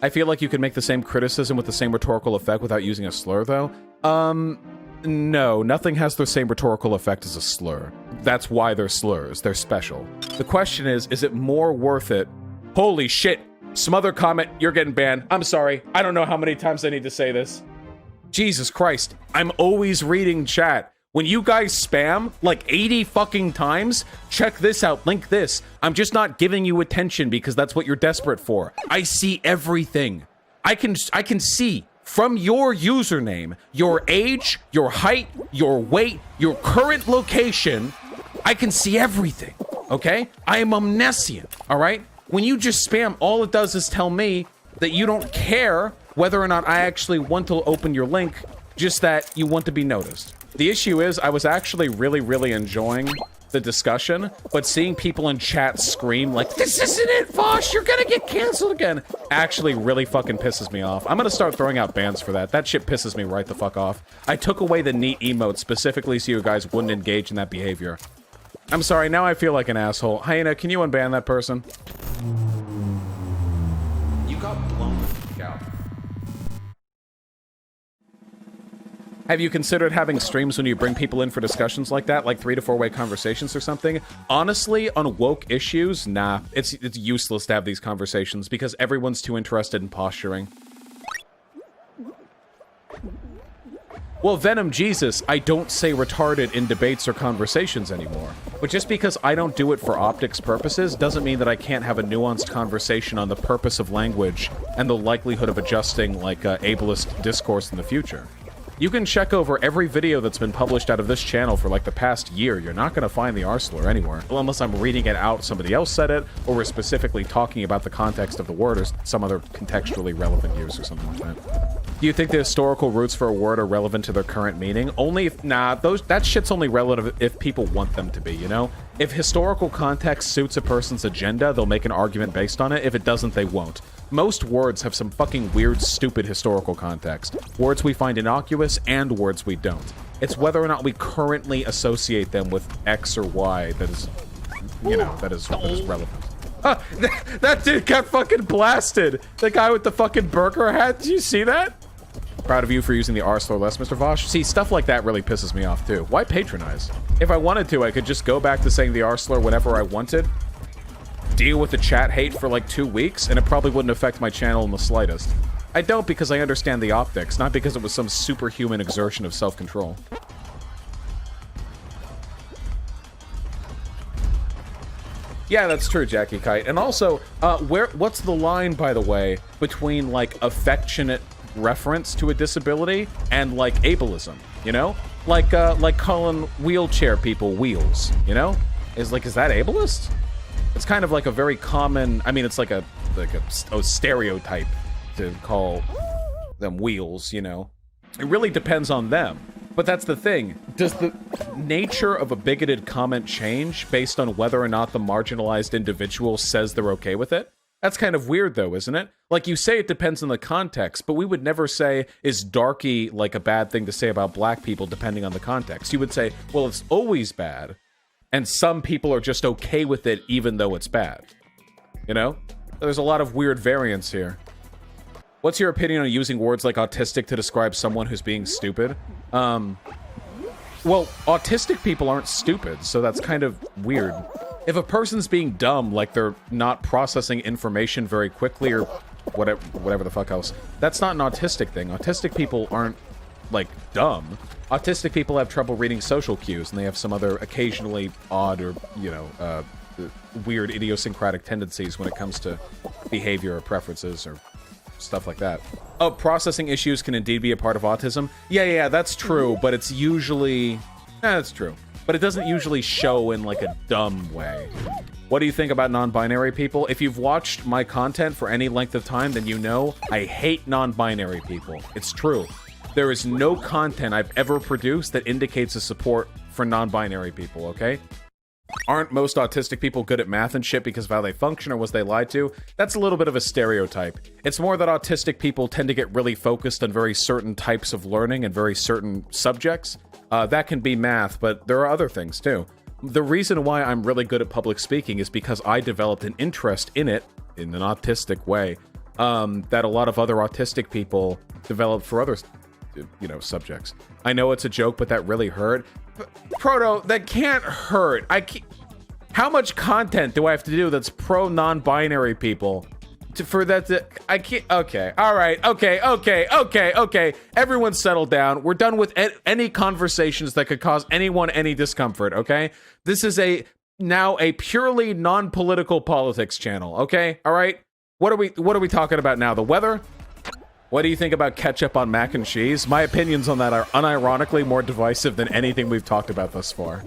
I feel like you could make the same criticism with the same rhetorical effect without using a slur, though. No, nothing has the same rhetorical effect as a slur. That's why they're slurs. They're special. The question is it more worth it? Holy shit! Some other comment, you're getting banned. I'm sorry. I don't know how many times I need to say this. Jesus Christ. I'm always reading chat. When you guys spam like 80 fucking times, check this out, link this. I'm just not giving you attention because that's what you're desperate for. I see everything. I can see from your username, your age, your height, your weight, your current location. I can see everything, okay? I am omniscient, all right? When you just spam, all it does is tell me that you don't care whether or not I actually want to open your link, just that you want to be noticed. The issue is, I was actually really enjoying the discussion, but seeing people in chat scream like, "This isn't it, Vaush, you're gonna get canceled again," actually really fucking pisses me off. I'm gonna start throwing out bans for that. That shit pisses me right the fuck off. I took away the neat emote specifically so you guys wouldn't engage in that behavior. I'm sorry, now I feel like an asshole. Hyena, can you unban that person? You got blown the fuck out. Have you considered having streams when you bring people in for discussions like that, like 3 to 4-way conversations or something? Honestly, on woke issues, nah. It's useless to have these conversations because everyone's too interested in posturing. Well, Venom Jesus, I don't say retarded in debates or conversations anymore. But just because I don't do it for optics purposes doesn't mean that I can't have a nuanced conversation on the purpose of language and the likelihood of adjusting, like, ableist discourse in the future. You can check over every video that's been published out of this channel for like the past year. You're not going to find the R-slur anywhere. Well, unless I'm reading it out, somebody else said it, or we're specifically talking about the context of the word or some other contextually relevant use or something like that. Do you think the historical roots for a word are relevant to their current meaning? Only if, nah, that shit's only relevant if people want them to be, you know? If historical context suits a person's agenda, they'll make an argument based on it. If it doesn't, they won't. Most words have some fucking weird, stupid historical context. Words we find innocuous and words we don't. It's whether or not we currently associate them with X or Y that is, you know, that is relevant. Ah, that dude got fucking blasted! The guy with the fucking burger hat, did you see that? Proud of you for using the R-slur less, Mr. Vaush. See, stuff like that really pisses me off, too. Why patronize? If I wanted to, I could just go back to saying the R-slur whenever I wanted, deal with the chat hate for like 2 weeks, and it probably wouldn't affect my channel in the slightest. I don't because I understand the optics, not because it was some superhuman exertion of self-control. Yeah, that's true, Jackie Kite. And also, what's the line, by the way, between, like, affectionate reference to a disability and, like, ableism, you know? Like calling wheelchair people wheels, you know? Is that ableist? It's kind of like a very common, I mean, it's like a stereotype to call them wheels, you know? It really depends on them. But that's the thing. Does the nature of a bigoted comment change based on whether or not the marginalized individual says they're okay with it? That's kind of weird, though, isn't it? Like, you say it depends on the context, but we would never say, is darky like a bad thing to say about black people depending on the context? You would say, well, it's always bad, and some people are just okay with it even though it's bad. You know? There's a lot of weird variance here. What's your opinion on using words like autistic to describe someone who's being stupid? Well, autistic people aren't stupid, so that's kind of weird. If a person's being dumb, like they're not processing information very quickly or whatever the fuck else, that's not an autistic thing. Autistic people aren't, like, dumb. Autistic people have trouble reading social cues, and they have some other occasionally odd or, you know, weird idiosyncratic tendencies when it comes to behavior or preferences or stuff like that. Oh, processing issues can indeed be a part of autism. Yeah, that's true, but it's usually... that's true. But it doesn't usually show in, like, a dumb way. What do you think about non-binary people? If you've watched my content for any length of time, then you know I hate non-binary people. It's true. There is no content I've ever produced that indicates a support for non-binary people, okay? Aren't most autistic people good at math and shit because of how they function or was they lied to? That's a little bit of a stereotype. It's more that autistic people tend to get really focused on very certain types of learning and very certain subjects. That can be math, but there are other things too. The reason why I'm really good at public speaking is because I developed an interest in it, in an autistic way, that a lot of other autistic people develop for other, you know, subjects. I know it's a joke, but that really hurt. Proto, that can't hurt. How much content do I have to do that's pro non-binary people for that to, I can't, okay, all right, okay. Everyone settle down. We're done with any conversations that could cause anyone any discomfort, okay? This is now a purely non-political politics channel, okay? All right? What are we talking about now? The weather? What do you think about ketchup on mac and cheese? My opinions on that are unironically more divisive than anything we've talked about thus far.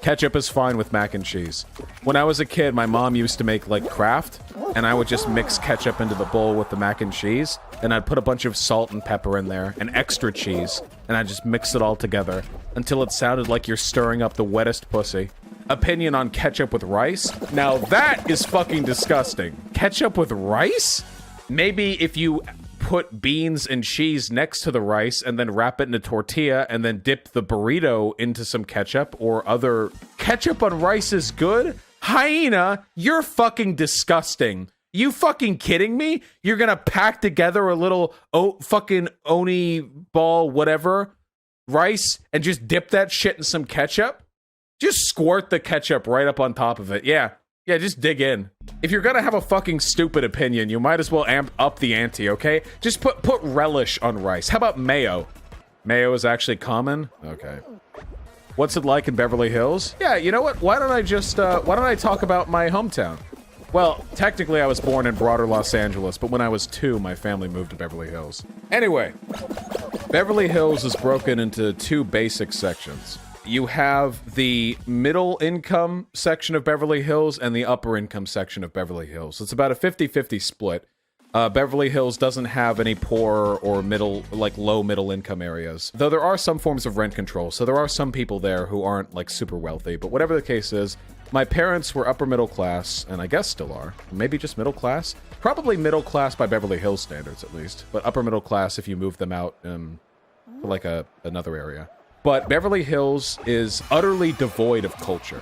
Ketchup is fine with mac and cheese. When I was a kid, my mom used to make, like, Kraft, and I would just mix ketchup into the bowl with the mac and cheese, and I'd put a bunch of salt and pepper in there, and extra cheese, and I'd just mix it all together until it sounded like you're stirring up the wettest pussy. Opinion on ketchup with rice? Now that is fucking disgusting. Ketchup with rice? Maybe if you put beans and cheese next to the rice and then wrap it in a tortilla and then dip the burrito into some ketchup or other... Ketchup on rice is good? Hyena, you're fucking disgusting. You fucking kidding me? You're gonna pack together a little fucking oni ball whatever rice and just dip that shit in some ketchup? Just squirt the ketchup right up on top of it. Yeah, just dig in. If you're gonna have a fucking stupid opinion, you might as well amp up the ante, okay? Just put relish on rice. How about mayo? Mayo is actually common? Okay. What's it like in Beverly Hills? Yeah, you know what? Why don't I talk about my hometown? Well, technically I was born in broader Los Angeles, but when I was 2, my family moved to Beverly Hills. Anyway, Beverly Hills is broken into 2 basic sections. You have the middle income section of Beverly Hills and the upper income section of Beverly Hills. It's about a 50-50 split. Beverly Hills doesn't have any poor or middle, like low middle income areas. Though there are some forms of rent control, so there are some people there who aren't like super wealthy. But whatever the case is, my parents were upper middle class, and I guess still are. Maybe just middle class? Probably middle class by Beverly Hills standards at least. But upper middle class if you move them out to like another area. But Beverly Hills is utterly devoid of culture,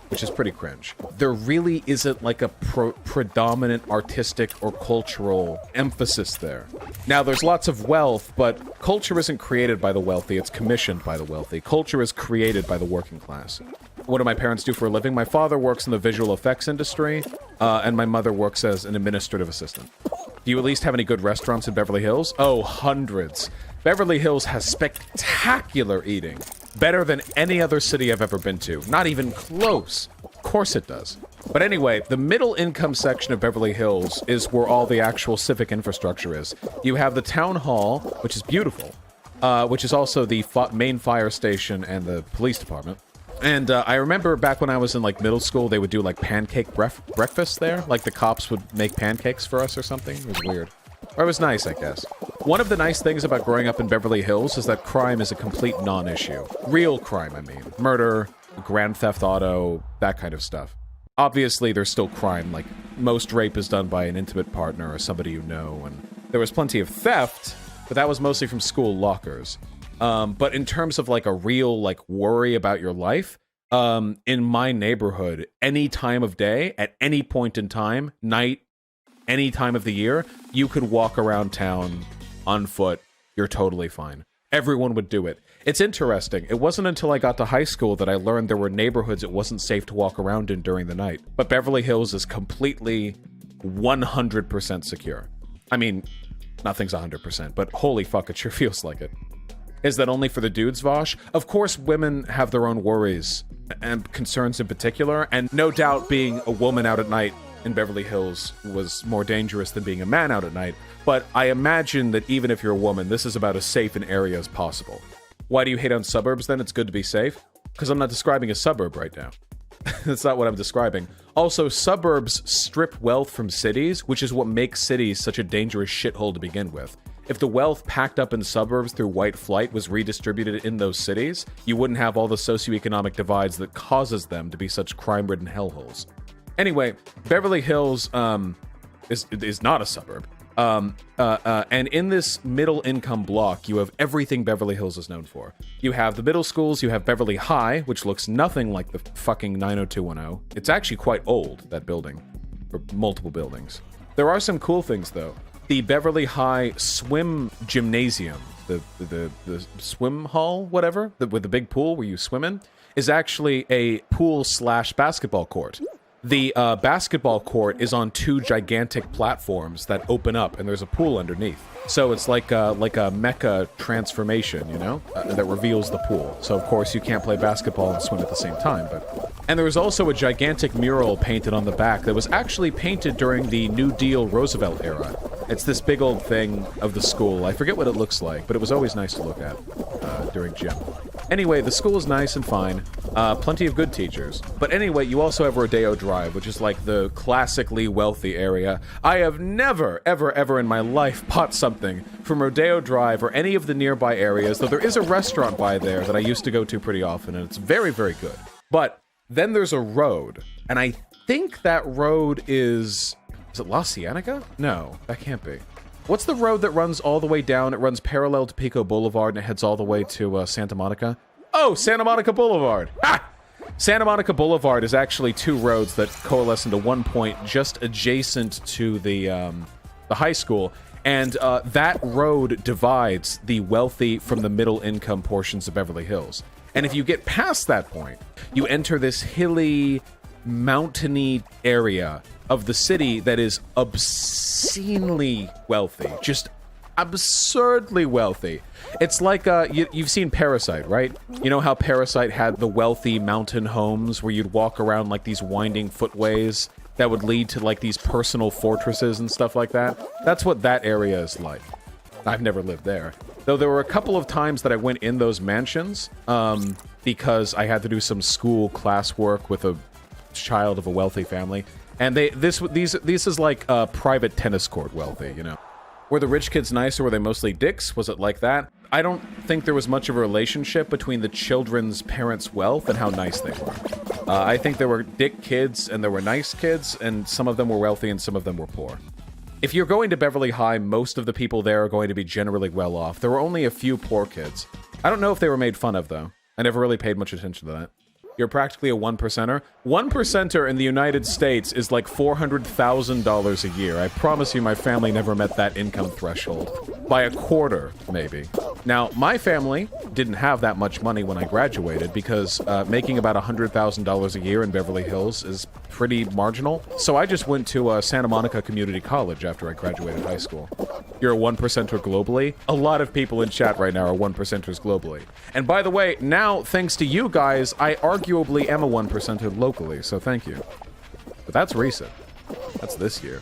which is pretty cringe. There really isn't like a predominant artistic or cultural emphasis there. Now, there's lots of wealth, but culture isn't created by the wealthy, it's commissioned by the wealthy. Culture is created by the working class. What do my parents do for a living? My father works in the visual effects industry, and my mother works as an administrative assistant. Do you at least have any good restaurants in Beverly Hills? Oh, hundreds. Beverly Hills has spectacular eating. Better than any other city I've ever been to. Not even close. Of course it does. But anyway, the middle income section of Beverly Hills is where all the actual civic infrastructure is. You have the town hall, which is beautiful, which is also the main fire station and the police department. And I remember back when I was in like middle school, they would do like pancake breakfast there. Like the cops would make pancakes for us or something. It was weird. Or it was nice, I guess. One of the nice things about growing up in Beverly Hills is that crime is a complete non-issue. Real crime, I mean. Murder, grand theft auto, that kind of stuff. Obviously, there's still crime, like most rape is done by an intimate partner or somebody you know, and there was plenty of theft, but that was mostly from school lockers. But in terms of like a real like worry about your life, in my neighborhood, any time of day, at any point in time, night, any time of the year, you could walk around town on foot. You're totally fine. Everyone would do it. It's interesting. It wasn't until I got to high school that I learned there were neighborhoods it wasn't safe to walk around in during the night. But Beverly Hills is completely 100% secure. I mean, nothing's 100%, but holy fuck, it sure feels like it. Is that only for the dudes, Vaush? Of course, women have their own worries and concerns in particular, and no doubt being a woman out at night in Beverly Hills was more dangerous than being a man out at night, but I imagine that even if you're a woman, this is about as safe an area as possible. Why do you hate on suburbs then? It's good to be safe? Because I'm not describing a suburb right now. That's not what I'm describing. Also, suburbs strip wealth from cities, which is what makes cities such a dangerous shithole to begin with. If the wealth packed up in suburbs through white flight was redistributed in those cities, you wouldn't have all the socioeconomic divides that causes them to be such crime-ridden hellholes. Anyway, Beverly Hills is not a suburb. And in this middle-income block, you have everything Beverly Hills is known for. You have the middle schools, you have Beverly High, which looks nothing like the fucking 90210. It's actually quite old, that building. Or multiple buildings. There are some cool things, though. The Beverly High swim gymnasium, the swim hall, whatever, with the big pool where you swim in, is actually a pool/basketball court. The basketball court is on 2 gigantic platforms that open up, and there's a pool underneath. So it's like a mecha transformation, you know, that reveals the pool. So of course you can't play basketball and swim at the same time. And there was also a gigantic mural painted on the back that was actually painted during the New Deal Roosevelt era. It's this big old thing of the school. I forget what it looks like, but it was always nice to look at during gym. Anyway, the school is nice and fine. Plenty of good teachers. But anyway, you also have Rodeo Drive, which is like the classically wealthy area. I have never, ever, ever in my life bought something from Rodeo Drive or any of the nearby areas, though there is a restaurant by there that I used to go to pretty often, and it's very, very good. But then there's a road, and I think that road is it La Cienega? No, that can't be. What's the road that runs all the way down? It runs parallel to Pico Boulevard and it heads all the way to Santa Monica? Oh, Santa Monica Boulevard! Ha! Santa Monica Boulevard is actually 2 roads that coalesce into one point just adjacent to the high school. And that road divides the wealthy from the middle-income portions of Beverly Hills. And if you get past that point, you enter this hilly, mountainy area of the city that is obscenely wealthy. Just absurdly wealthy. It's like, you've seen Parasite, right? You know how Parasite had the wealthy mountain homes where you'd walk around like these winding footways that would lead to like these personal fortresses and stuff like that? That's what that area is like. I've never lived there. Though there were a couple of times that I went in those mansions because I had to do some school classwork with a child of a wealthy family. And this is like a private tennis court wealthy, you know. Were the rich kids nice or were they mostly dicks? Was it like that? I don't think there was much of a relationship between the children's parents' wealth and how nice they were. I think there were dick kids and there were nice kids, and some of them were wealthy and some of them were poor. If you're going to Beverly High, most of the people there are going to be generally well off. There were only a few poor kids. I don't know if they were made fun of, though. I never really paid much attention to that. You're practically a 1%er. 1%er in the United States is like $400,000 a year. I promise you my family never met that income threshold. By a quarter, maybe. Now, my family didn't have that much money when I graduated because making about $100,000 a year in Beverly Hills is pretty marginal. So I just went to Santa Monica Community College after I graduated high school. You're a 1%er globally? A lot of people in chat right now are 1%ers globally. And by the way, now, thanks to you guys, I arguably am a 1%er locally, so thank you. But that's recent. That's this year.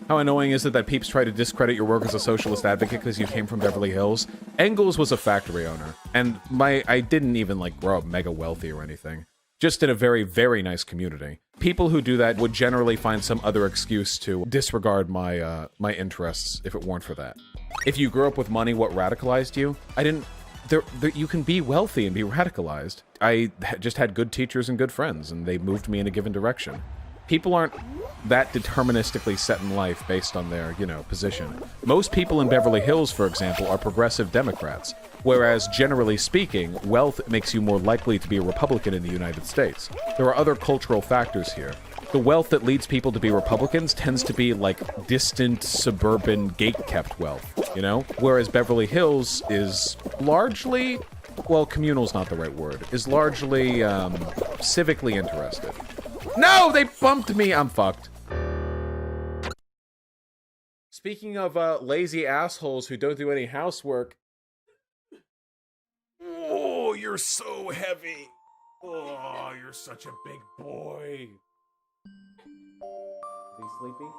How annoying is it that peeps try to discredit your work as a socialist advocate because you came from Beverly Hills? Engels was a factory owner, and I didn't even, like, grow up mega wealthy or anything. Just in a very, very nice community. People who do that would generally find some other excuse to disregard my interests if it weren't for that. If you grew up with money, what radicalized you? You can be wealthy and be radicalized. I just had good teachers and good friends, and they moved me in a given direction. People aren't that deterministically set in life based on their, you know, position. Most people in Beverly Hills, for example, are progressive Democrats, whereas, generally speaking, wealth makes you more likely to be a Republican in the United States. There are other cultural factors here. The wealth that leads people to be Republicans tends to be, like, distant, suburban, gate-kept wealth, you know? Whereas Beverly Hills is largely, well, communal's not the right word, is largely, civically interested. No, they bumped me. I'm fucked. Speaking of lazy assholes who don't do any housework. Oh, you're so heavy. Oh, you're such a big boy. Is he sleepy?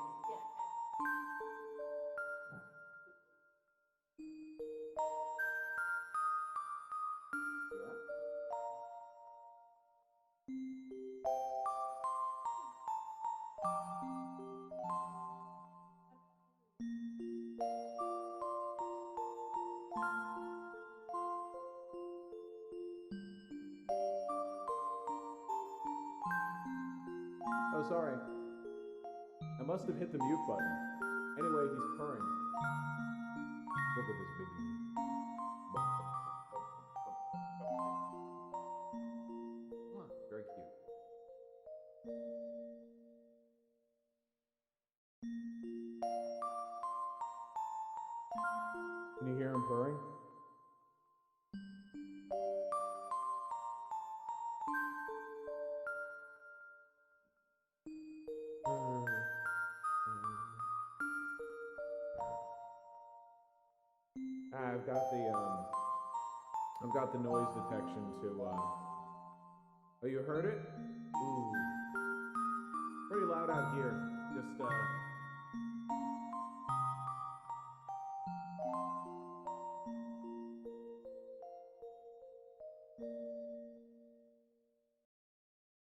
Oh, sorry. I must have hit the mute button. Anyway, he's purring. Look at this baby. Very cute. Can you hear him purring? I've got the noise detection to, Oh, you heard it? Ooh. Pretty loud out here. Just,